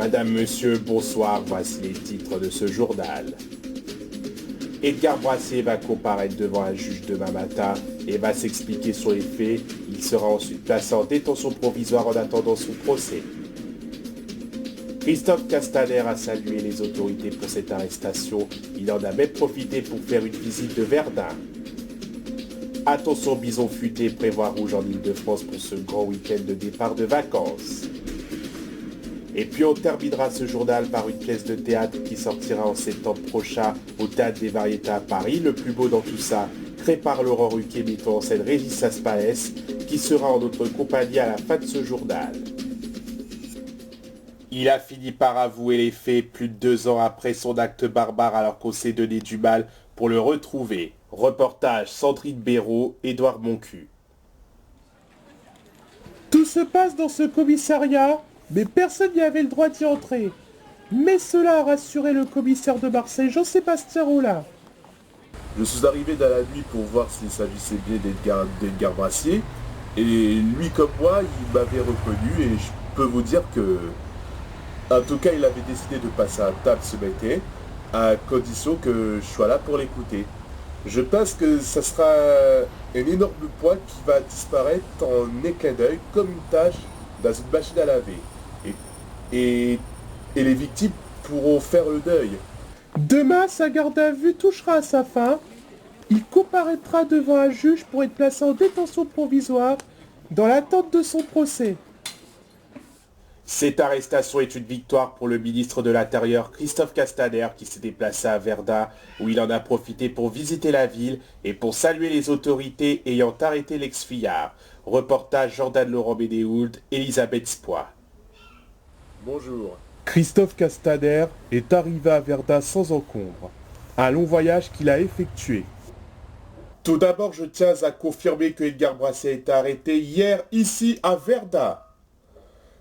Madame, Monsieur, bonsoir, voici les titres de ce journal. Edgar Brassier va comparaître devant un juge demain matin et va s'expliquer sur les faits. Il sera ensuite placé en détention provisoire en attendant son procès. Christophe Castaner a salué les autorités pour cette arrestation. Il en a même profité pour faire une visite de Verdun. Attention, bison futé prévoit rouge en Ile-de-France pour ce grand week-end de départ de vacances. Et puis on terminera ce journal par une pièce de théâtre qui sortira en septembre prochain au Théâtre des Variétés à Paris. Le plus beau dans tout ça, créé par Laurent Ruquier, mettant en scène Régis Aspaès, qui sera en notre compagnie à la fin de ce journal. Il a fini par avouer les faits plus de 2 ans après son acte barbare alors qu'on s'est donné du mal pour le retrouver. Reportage Sandrine Béraud, Édouard Moncu. Tout se passe dans ce commissariat, mais personne n'y avait le droit d'y entrer. Mais cela a rassuré le commissaire de Marseille, Jean-Sébastien Rollin. Je suis arrivé dans la nuit pour voir s'il s'agissait bien d'Edgar Brassier. Et lui comme moi, il m'avait reconnu et je peux vous dire que, en tout cas, il avait décidé de passer à table ce matin, à condition que je sois là pour l'écouter. Je pense que ça sera un énorme poids qui va disparaître en un clin d'œil, comme une tache dans une machine à laver. Et les victimes pourront faire le deuil. Demain, sa garde à vue touchera à sa fin. Il comparaîtra devant un juge pour être placé en détention provisoire dans l'attente de son procès. Cette arrestation est une victoire pour le ministre de l'Intérieur Christophe Castaner qui s'est déplacé à Verdun où il en a profité pour visiter la ville et pour saluer les autorités ayant arrêté l'ex-fillard. Reportage Jordan Laurent Bédéould, Elisabeth Spois. Bonjour. Christophe Castaner est arrivé à Verdun sans encombre. Un long voyage qu'il a effectué. Tout d'abord, je tiens à confirmer que Edgar Brassier a été arrêté hier ici à Verdun.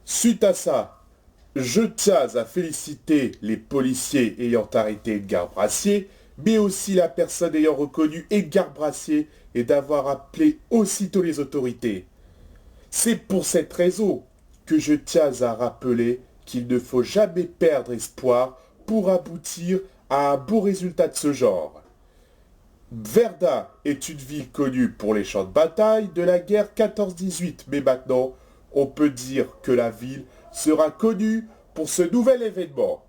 Suite à ça, je tiens à féliciter les policiers ayant arrêté Edgar Brassier, mais aussi la personne ayant reconnu Edgar Brassier et d'avoir appelé aussitôt les autorités. C'est pour cette raison que je tiens à rappeler qu'il ne faut jamais perdre espoir pour aboutir à un beau résultat de ce genre. Verdun est une ville connue pour les champs de bataille de la guerre 14-18, mais maintenant, on peut dire que la ville sera connue pour ce nouvel événement.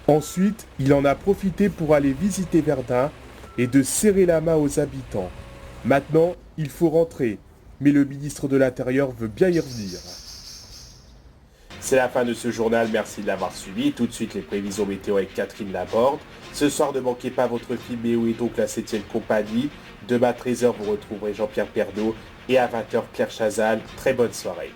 Ensuite, il en a profité pour aller visiter Verdun et de serrer la main aux habitants. Maintenant, il faut rentrer, mais le ministre de l'Intérieur veut bien y revenir. C'est la fin de ce journal, merci de l'avoir suivi. Tout de suite les prévisions météo avec Catherine Laborde. Ce soir, ne manquez pas votre film Mais où est donc la 7e compagnie. Demain 13h, vous retrouverez Jean-Pierre Pernaut et à 20h Claire Chazal. Très bonne soirée.